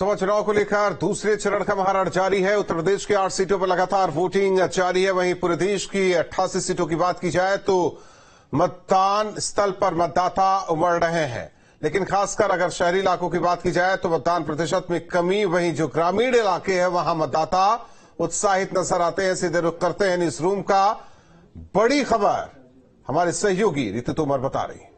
लोकसभा चुनाव को लेकर दूसरे चरण का महारण जारी है। उत्तर प्रदेश की 8 सीटों पर लगातार वोटिंग जारी है। वहीं पूरे देश की 88 सीटों की बात की जाए तो मतदान स्थल पर मतदाता उमड़ रहे हैं, लेकिन खासकर अगर शहरी इलाकों की बात की जाए तो मतदान प्रतिशत में कमी। वहीं जो ग्रामीण इलाके हैं वहां मतदाता उत्साहित नजर आते हैं। सीधे रुख करते हैं न्यूज रूम का। बड़ी खबर हमारे सहयोगी रितु तोमर बता रही है।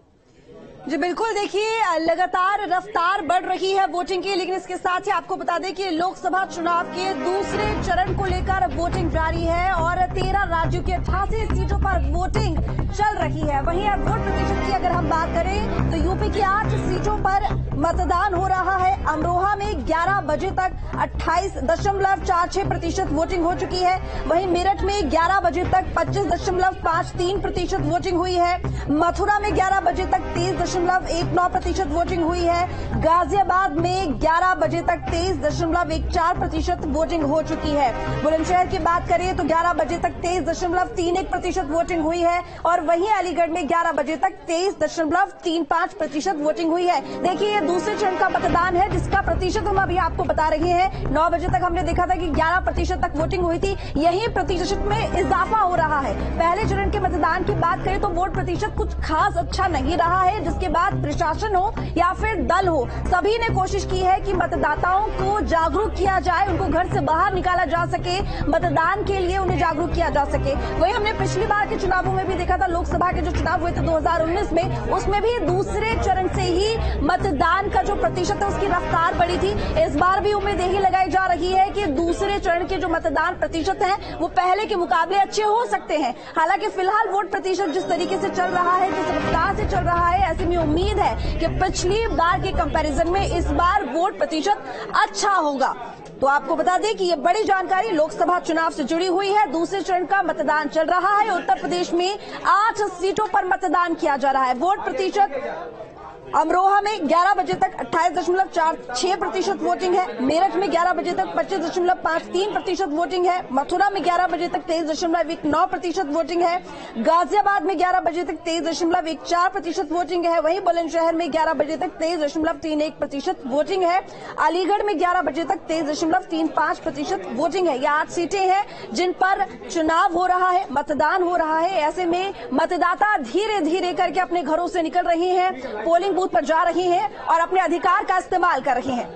जी बिल्कुल, देखिए लगातार रफ्तार बढ़ रही है वोटिंग की, लेकिन इसके साथ ही आपको बता दें कि लोकसभा चुनाव के दूसरे चरण को लेकर वोटिंग जारी है और 13 राज्यों की 88 सीटों पर वोटिंग चल रही है। वहीं अब वोट प्रतिशत की अगर हम बात करें तो यूपी की 8 सीटों पर मतदान हो रहा है। अमरोहा में 11 बजे तक 28.46% वोटिंग हो चुकी है। वहीं मेरठ में 11 बजे तक 25.53% वोटिंग हुई है। मथुरा में 11 बजे तक 23.19% वोटिंग हुई है। गाजियाबाद में 11 बजे तक 23.14% वोटिंग हो चुकी है। बुलंदशहर की बात करें तो 11 बजे तक 23.31% वोटिंग हुई है और वहीं अलीगढ़ में 11 बजे तक 23.35% वोटिंग हुई है। देखिए, ये दूसरे चरण का मतदान है जिसका प्रतिशत हम अभी आपको बता रहे हैं। 9 बजे तक हमने देखा था कि 11% तक वोटिंग हुई थी। यही प्रतिशत में इजाफा हो रहा है। पहले चरण के मतदान की बात करें तो वोट प्रतिशत कुछ खास अच्छा नहीं रहा है, जिसके बाद प्रशासन हो या फिर दल हो, सभी ने कोशिश की है कि मतदाताओं को जागरूक किया जाए, उनको घर से बाहर निकाला जा सके, मतदान के लिए उन्हें जागरूक किया जा सके। वही हमने पिछली बार के चुनावों में भी देखा था, लोकसभा के जो चुनाव हुए थे 2019 में, उसमें भी दूसरे चरण से ही मतदान का जो प्रतिशत है उसकी रफ्तार बढ़ी थी। इस बार भी उम्मीद यही लगाई जा रही है कि दूसरे चरण के जो मतदान प्रतिशत है वो पहले के मुकाबले अच्छे हो सकते हैं। हालांकि फिलहाल वोट प्रतिशत जिस तरीके से चल रहा है, जिस रफ्तार से चल रहा है, ऐसे में उम्मीद है कि पिछली बार के कंपैरिजन में इस बार वोट प्रतिशत अच्छा होगा। तो आपको बता दें कि ये बड़ी जानकारी लोकसभा चुनाव से जुड़ी हुई है। दूसरे चरण का मतदान चल रहा है। उत्तर प्रदेश में 8 सीटों पर मतदान किया जा रहा है। वोट प्रतिशत अमरोहा में 11 बजे तक 28.46% वोटिंग है। मेरठ में 11 बजे तक 25.53% वोटिंग है। मथुरा में 11 बजे तक 23.19% वोटिंग है। गाजियाबाद में 11 बजे तक 23.14% वोटिंग है। वहीं बुलंदशहर में 11 बजे तक 23.31% वोटिंग है। अलीगढ़ में 11 बजे तक 23.35% वोटिंग है। ये 8 सीटें हैं जिन पर चुनाव हो रहा है, मतदान हो रहा है। ऐसे में मतदाता धीरे धीरे करके अपने घरों से निकल रहे हैं, पोलिंग बूथ पर जा रही हैं और अपने अधिकार का इस्तेमाल कर रही हैं।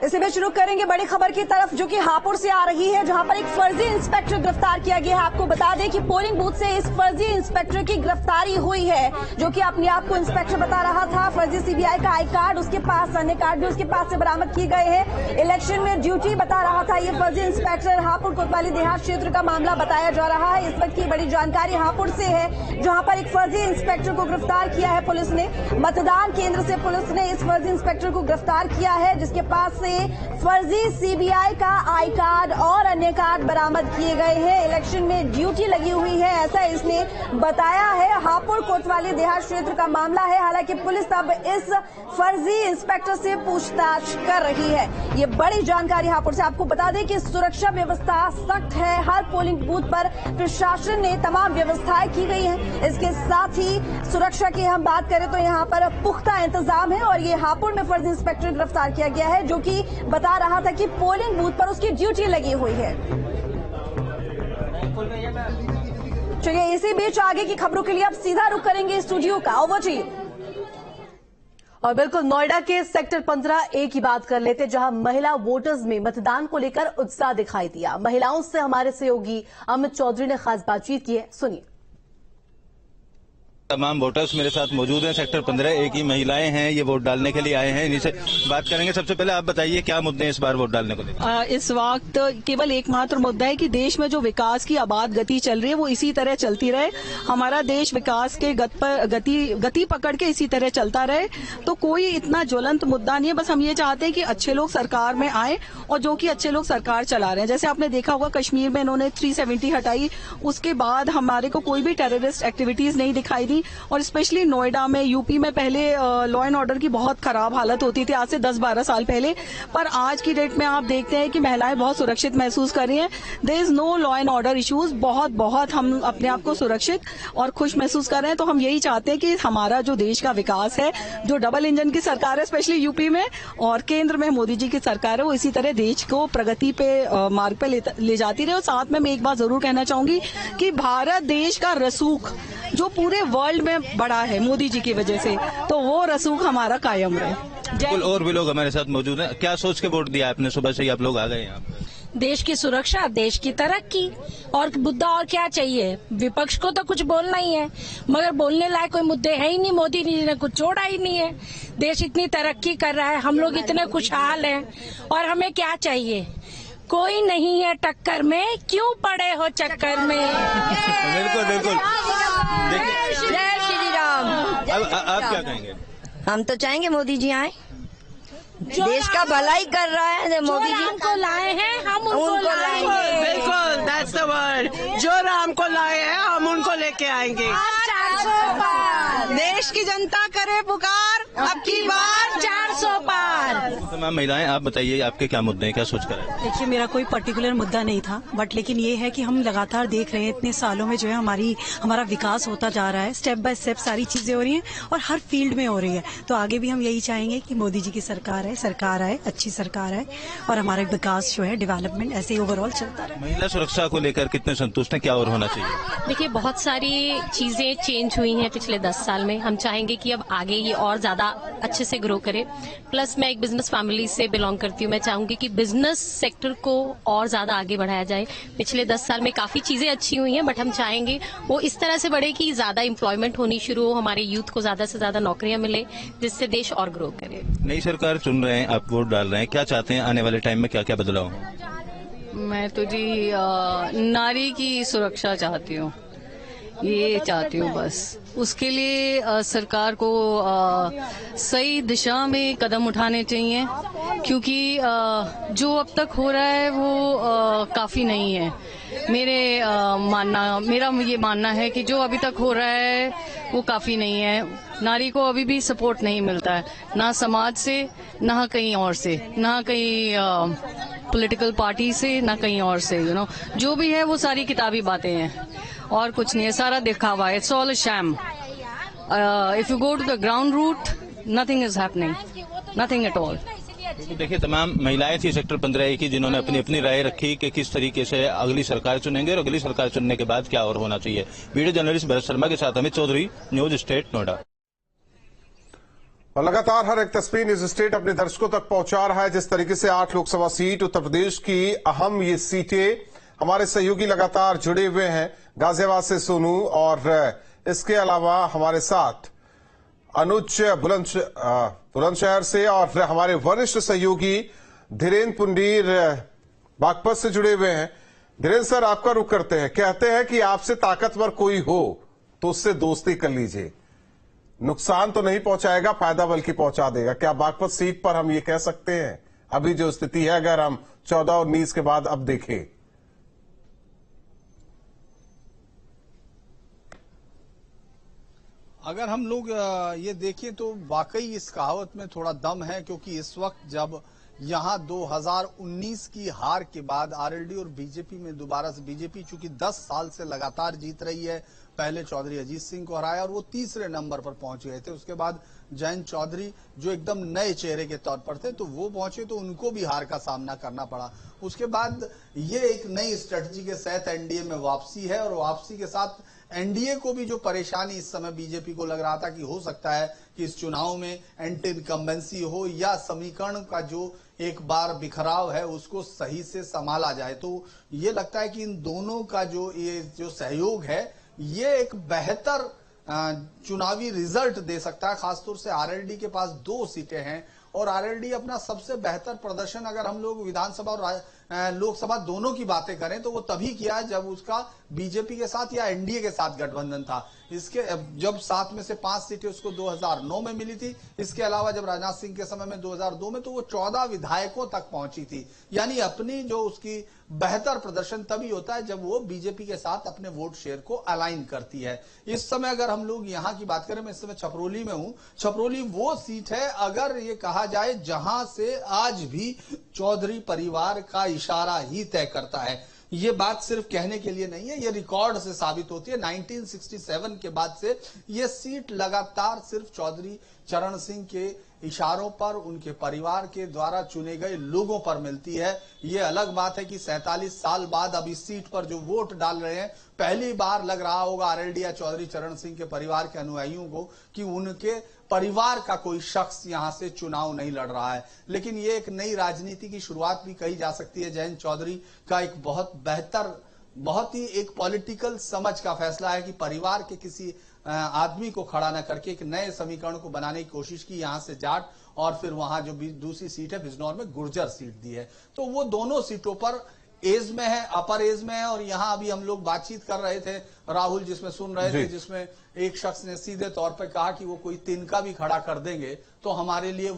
इसी बीच रुक करेंगे बड़ी खबर की तरफ जो कि हापुड़ से आ रही है, जहां पर एक फर्जी इंस्पेक्टर गिरफ्तार किया गया है। आपको बता दें कि पोलिंग बूथ से इस फर्जी इंस्पेक्टर की गिरफ्तारी हुई है, जो कि अपने आप को इंस्पेक्टर बता रहा था। फर्जी सीबीआई का आई कार्ड उसके पास, अन्य कार्ड भी उसके पास से बरामद किए गए हैं। इलेक्शन में ड्यूटी बता रहा था ये फर्जी इंस्पेक्टर। हापुड़ कोतवाली देहात क्षेत्र का मामला बताया जा रहा है। इस वक्त की बड़ी जानकारी हापुड़ से है, जहां पर एक फर्जी इंस्पेक्टर को गिरफ्तार किया है पुलिस ने। मतदान केंद्र से पुलिस ने इस फर्जी इंस्पेक्टर को गिरफ्तार किया है, जिसके पास से फर्जी सीबीआई का आई कार्ड और अन्य कार्ड बरामद किए गए हैं। इलेक्शन में ड्यूटी लगी हुई है, ऐसा इसने बताया है। हापुड़ कोतवाली देहात क्षेत्र का मामला है। हालांकि पुलिस अब इस फर्जी इंस्पेक्टर से पूछताछ कर रही है। ये बड़ी जानकारी हापुड़ से। आपको बता दें कि सुरक्षा व्यवस्था सख्त है। हर पोलिंग बूथ पर प्रशासन ने तमाम व्यवस्थाएं की गई हैं। इसके साथ ही सुरक्षा की हम बात करें तो यहाँ पर पुख्ता इंतजाम है और ये हापुड़ में फर्जी इंस्पेक्टर गिरफ्तार किया गया है, जो कि बता रहा था कि पोलिंग बूथ पर उसकी ड्यूटी लगी हुई है। चलिए, इसी बीच आगे की खबरों के लिए अब सीधा रुख करेंगे स्टूडियो का। Over to you. और बिल्कुल नोएडा के सेक्टर 15A की बात कर लेते, जहां महिला वोटर्स में मतदान को लेकर उत्साह दिखाई दिया। महिलाओं से हमारे सहयोगी अमित चौधरी ने खास बातचीत की है, सुनिए। तमाम वोटर्स मेरे साथ मौजूद हैं। सेक्टर 15A की महिलाएं हैं, ये वोट डालने के लिए आए हैं। इन्हीं से बात करेंगे। सबसे पहले आप बताइए क्या मुद्दे हैं इस बार वोट डालने को लेकर? इस वक्त केवल एकमात्र मुद्दा है कि देश में जो विकास की आबाद गति चल रही है वो इसी तरह चलती रहे। हमारा देश विकास के गति पकड़ के इसी तरह चलता रहे। तो कोई इतना ज्वलंत मुद्दा नहीं है। बस हम ये चाहते हैं कि अच्छे लोग सरकार में आए और जो कि अच्छे लोग सरकार चला रहे हैं। जैसे आपने देखा होगा कश्मीर में इन्होंने 370 हटाई, उसके बाद हमारे को कोई भी टेररिस्ट एक्टिविटीज नहीं दिखाई दी। थी, और स्पेशली नोएडा में, यूपी में पहले लॉ एंड ऑर्डर की बहुत खराब हालत होती थी आज से 10-12 साल पहले, पर आज की डेट में आप देखते हैं कि महिलाएं बहुत सुरक्षित महसूस कर रही हैं। There is no law and order issues, बहुत हम अपने आप को सुरक्षित और खुश महसूस कर रहे हैं। तो हम यही चाहते हैं कि हमारा जो देश का विकास है, जो डबल इंजन की सरकार है स्पेशली यूपी में, और केंद्र में मोदी जी की सरकार है, वो इसी तरह देश को प्रगति पे मार्ग पे ले जाती रहे। और साथ में मैं एक बात जरूर कहना चाहूंगी कि भारत देश का रसूख जो पूरे वर्ल्ड में बढ़ा है मोदी जी की वजह से, तो वो रसूख हमारा कायम रहे। बिल्कुल, और भी लोग हमारे साथ मौजूद हैं। क्या सोच के वोट दिया आपने? सुबह से ही आप लोग आ गए यहाँ? देश की सुरक्षा, देश की तरक्की, और मुद्दा और क्या चाहिए? विपक्ष को तो कुछ बोलना ही है, मगर बोलने लायक कोई मुद्दे है ही नहीं। मोदी जी ने कुछ छोड़ा ही नहीं है। देश इतनी तरक्की कर रहा है, हम लोग इतने खुशहाल हैं, और हमें क्या चाहिए? कोई नहीं है टक्कर में, क्यों पड़े हो चक्कर में? बिल्कुल बिल्कुल। जय श्री राम। अब आप क्या कहेंगे? हम तो चाहेंगे मोदी जी आए, देश का भलाई कर रहा है मोदी जी। हमको लाए हैं, हम उनको लाएंगे। बिल्कुल, दैट्स द वर्ड। जो राम को लाए हैं हम उनको लेके आएंगे। 400 पार देश की जनता करे पुकार, अब की बार 400 पार। तमाम महिलाएं, आप बताइए आपके क्या मुद्दे हैं, क्या सोच कर आए? देखिए, मेरा कोई पर्टिकुलर मुद्दा नहीं था, बट लेकिन ये है कि हम लगातार देख रहे हैं इतने सालों में जो है हमारा विकास होता जा रहा है, स्टेप बाय स्टेप सारी चीजें हो रही हैं और हर फील्ड में हो रही है। तो आगे भी हम यही चाहेंगे कि मोदी जी की सरकार आए, अच्छी सरकार है, और हमारा विकास जो है, डेवलपमेंट ऐसे ही ओवरऑल चलता रहे। महिला सुरक्षा को लेकर कितने संतुष्ट हैं? क्या और होना चाहिए? देखिए, बहुत सारी चीजें चेंज हुई हैं पिछले 10 साल में। हम चाहेंगे कि अब आगे ये और ज्यादा अच्छे से ग्रो करे। प्लस मैं एक बिजनेस फैमिली से बिलोंग करती हूँ, मैं चाहूंगी कि बिजनेस सेक्टर को और ज्यादा आगे बढ़ाया जाए। पिछले 10 साल में काफी चीजें अच्छी हुई हैं, बट हम चाहेंगे वो इस तरह से बढ़े कि ज्यादा एम्प्लॉयमेंट होनी शुरू हो, हमारे यूथ को ज्यादा से ज्यादा नौकरियां मिले, जिससे देश और ग्रो करे। नई सरकार चुन रहे हैं, आप वोट डाल रहे हैं, क्या चाहते हैं आने वाले टाइम में क्या क्या बदलाव हो? मैं तो जी नारी की सुरक्षा चाहती हूँ, ये चाहती हूँ बस। उसके लिए सरकार को सही दिशा में कदम उठाने चाहिए, क्योंकि जो अब तक हो रहा है वो काफी नहीं है। मेरा ये मानना है कि जो अभी तक हो रहा है वो काफी नहीं है। नारी को अभी भी सपोर्ट नहीं मिलता है, ना समाज से, ना कहीं और से, ना कहीं पॉलिटिकल पार्टी से, ना कहीं और से। जो भी है वो सारी किताबी बातें हैं और कुछ नहीं है, सारा दिखावा है। It's all a sham. If you go to the ground root, nothing is happening, nothing at all. तो देखिए, तमाम महिलाएं थी सेक्टर 15A की, जिन्होंने अपनी अपनी राय रखी कि किस तरीके से अगली सरकार चुनेंगे और अगली सरकार चुनने के बाद क्या और होना चाहिए। वीडियो जर्नलिस्ट भरत शर्मा के साथ अमित चौधरी, न्यूज स्टेट नोएडा। और लगातार हर एक तस्वीर न्यूज स्टेट अपने दर्शकों तक पहुंचा रहा है। जिस तरीके से 8 लोकसभा सीट, उत्तर प्रदेश की अहम ये सीटें, हमारे सहयोगी लगातार जुड़े हुए हैं। गाजियाबाद से सोनू, और इसके अलावा हमारे साथ अनुज बुलंदशहर से, और हमारे वरिष्ठ सहयोगी धीरेन्द्र पुंडीर बागपत से जुड़े हुए हैं। धीरेन्द्र सर, आपका रुख करते हैं। कहते हैं कि आपसे ताकतवर कोई हो तो उससे दोस्ती कर लीजिए, नुकसान तो नहीं पहुंचाएगा, फायदा बल्कि पहुंचा देगा। क्या बागपत सीट पर हम ये कह सकते हैं अभी जो स्थिति है, अगर हम 14 और 19 के बाद अब देखें? अगर हम लोग ये देखें तो वाकई इस कहावत में थोड़ा दम है, क्योंकि इस वक्त जब यहां 2019 की हार के बाद आरएलडी और बीजेपी में दोबारा से, बीजेपी चूंकि 10 साल से लगातार जीत रही है, पहले चौधरी अजीत सिंह को हराया और वो तीसरे नंबर पर पहुंच गए थे। उसके बाद जयंत चौधरी जो एकदम नए चेहरे के तौर पर थे, तो वो पहुंचे तो उनको भी हार का सामना करना पड़ा। उसके बाद ये एक नई स्ट्रेटजी के साथ एनडीए में वापसी है, और वापसी के साथ एनडीए को भी जो परेशानी इस समय बीजेपी को लग रहा था कि हो सकता है कि इस चुनाव में एंटी इनकम्बेंसी हो या समीकरण का जो एक बार बिखराव है उसको सही से संभाला जाए, तो ये लगता है कि इन दोनों का जो सहयोग है ये एक बेहतर चुनावी रिजल्ट दे सकता है। खासतौर से आरएलडी के पास 2 सीटें हैं और आरएलडी अपना सबसे बेहतर प्रदर्शन अगर हम लोग विधानसभा और लोकसभा दोनों की बातें करें तो वो तभी किया जब उसका बीजेपी के साथ या एनडीए के साथ गठबंधन था। इसके जब 7 में से 5 सीटें उसको 2009 में मिली थी। इसके अलावा जब राजनाथ सिंह के समय में 2002 में तो वो 14 विधायकों तक पहुंची थी। यानी अपनी जो उसकी बेहतर प्रदर्शन तभी होता है जब वो बीजेपी के साथ अपने वोट शेयर को अलाइन करती है। इस समय अगर हम लोग यहां की बात करें, मैं इस समय छपरोली में हूं। छपरोली वो सीट है, अगर ये कहा जाए, जहां से आज भी चौधरी परिवार का इशारा ही तय करता है। ये बात सिर्फ कहने के लिए नहीं है, ये रिकॉर्ड से साबित होती है। 1967 के बाद से ये सीट लगातार सिर्फ चौधरी चरण सिंह के इशारों पर, उनके परिवार के द्वारा चुने गए लोगों पर मिलती है। ये अलग बात है कि 47 साल बाद अब इस सीट पर जो वोट डाल रहे हैं, पहली बार लग रहा होगा आरएलडी या चौधरी चरण सिंह के परिवार के अनुयायियों को कि उनके परिवार का कोई शख्स यहां से चुनाव नहीं लड़ रहा है। लेकिन ये एक नई राजनीति की शुरुआत भी कही जा सकती है। जयंत चौधरी का एक बहुत बेहतर, बहुत ही एक पॉलिटिकल समझ का फैसला है कि परिवार के किसी आदमी को खड़ा न करके एक नए समीकरण को बनाने की कोशिश की। यहां से जाट और फिर वहां जो दूसरी सीट है बिजनौर में गुर्जर सीट दी है। तो वो दोनों सीटों पर एज में है, अपर एज में है। और यहां अभी हम लोग बातचीत कर रहे थे राहुल, जिसमें सुन रहे थे, जिसमें एक शख्स ने सीधे तौर पे कहा कि वो कोई तिनका भी खड़ा कर देंगे तो हमारे लिए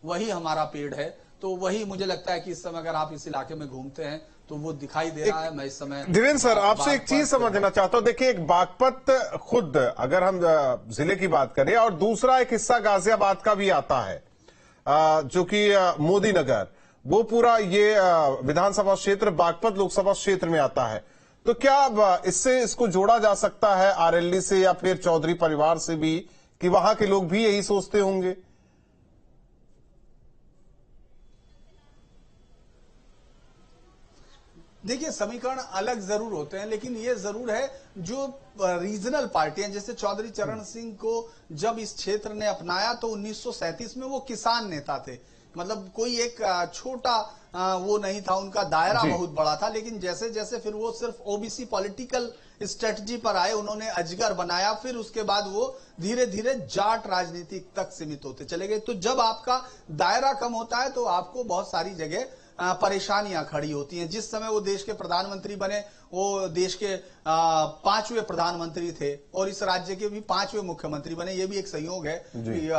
वही हमारा पेड़ है। तो वही मुझे लगता है कि इस समय अगर आप इस इलाके में घूमते हैं तो वो दिखाई दे रहा है। मैं इस समय धीरेन्द्र सर आपसे एक चीज समझना चाहता हूं। देखिए, एक बागपत खुद अगर हम जिले की बात करें, और दूसरा एक हिस्सा गाजियाबाद का भी आता है जो कि मोदी नगर, वो पूरा ये विधानसभा क्षेत्र बागपत लोकसभा क्षेत्र में आता है। तो क्या इससे इसको जोड़ा जा सकता है आरएलडी से या फिर चौधरी परिवार से भी, कि वहां के लोग भी यही सोचते होंगे? देखिए, समीकरण अलग जरूर होते हैं, लेकिन ये जरूर है जो रीजनल पार्टियां, जैसे चौधरी चरण सिंह को जब इस क्षेत्र ने अपनाया तो 1937 में वो किसान नेता थे। मतलब कोई एक छोटा वो नहीं था, उनका दायरा बहुत बड़ा था। लेकिन जैसे जैसे फिर वो सिर्फ ओबीसी पॉलिटिकल स्ट्रेटजी पर आए, उन्होंने अजगर बनाया। फिर उसके बाद वो धीरे धीरे जाट राजनीति तक सीमित होते चले गए। तो जब आपका दायरा कम होता है तो आपको बहुत सारी जगह परेशानियां खड़ी होती हैं। जिस समय वो देश के प्रधानमंत्री बने, वो देश के 5वें प्रधानमंत्री थे और इस राज्य के भी 5वें मुख्यमंत्री बने। ये भी एक संयोग है कि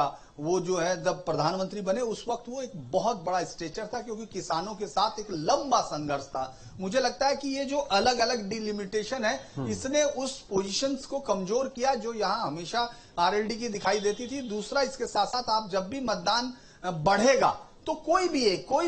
वो जो है जब प्रधानमंत्री बने उस वक्त वो एक बहुत बड़ा स्टेचर था, क्योंकि किसानों के साथ एक लंबा संघर्ष था। मुझे लगता है कि ये जो अलग अलग डिलिमिटेशन है, इसने उस पोजीशंस को कमजोर किया जो यहाँ हमेशा आरएलडी की दिखाई देती थी। दूसरा, इसके साथ साथ आप जब भी मतदान बढ़ेगा तो कोई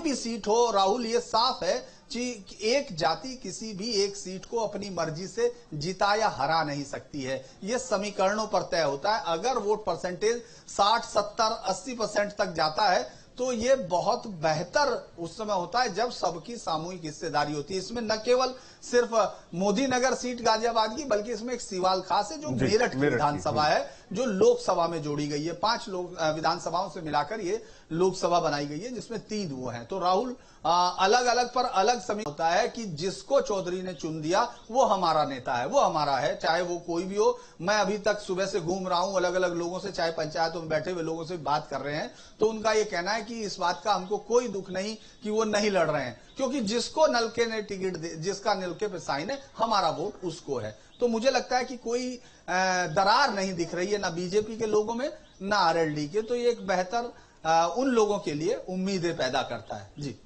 भी सीट हो, राहुल, ये साफ है कि एक जाति किसी भी एक सीट को अपनी मर्जी से जिता या हरा नहीं सकती है। ये समीकरणों पर तय होता है। अगर वोट परसेंटेज 60, 70, 80% तक जाता है तो ये बहुत बेहतर उस समय होता है जब सबकी सामूहिक हिस्सेदारी होती है। इसमें न केवल सिर्फ मोदी नगर सीट गाजियाबाद की, बल्कि इसमें एक सीवाल खास है जो मेरठ की विधानसभा है, जो लोकसभा में जोड़ी गई है। 5 विधानसभाओं से मिलाकर ये लोकसभा बनाई गई है, जिसमें 3 वो हैं। तो राहुल, अलग अलग पर अलग समय होता है कि जिसको चौधरी ने चुन दिया वो हमारा नेता है, वो हमारा है, चाहे वो कोई भी हो। मैं अभी तक सुबह से घूम रहा हूं अलग अलग लोगों से, चाहे पंचायतों में बैठे हुए लोगों से बात कर रहे हैं, तो उनका ये कहना है कि इस बात का हमको कोई दुख नहीं कि वो नहीं लड़ रहे हैं, क्योंकि जिसको नलके ने टिकट दे, जिसका नलके पे साइन है, हमारा वोट उसको है। तो मुझे लगता है कि कोई दरार नहीं दिख रही है ना बीजेपी के लोगों में ना आरएलडी के। तो ये एक बेहतर उन लोगों के लिए उम्मीदें पैदा करता है। जी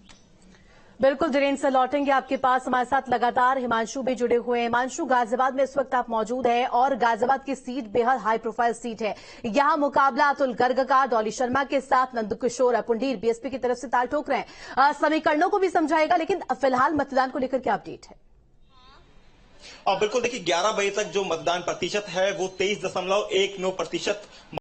बिल्कुल, धीरेन्द्र सर लौटेंगे आपके पास। हमारे साथ लगातार हिमांशु भी जुड़े हुए हैं। हिमांशु, गाजियाबाद में इस वक्त आप मौजूद हैं और गाजियाबाद की सीट बेहद हाई प्रोफाइल सीट है। यहां मुकाबला अतुल गर्ग का डॉली शर्मा के साथ नंदकिशोर अपुंडीर बीएसपी की तरफ से ताल ठोक रहे हैं। समीकरणों को भी समझाएगा, लेकिन फिलहाल मतदान को लेकर क्या अपडेट है? बिल्कुल, देखिए 11 बजे तक जो मतदान प्रतिशत है वो 23.19%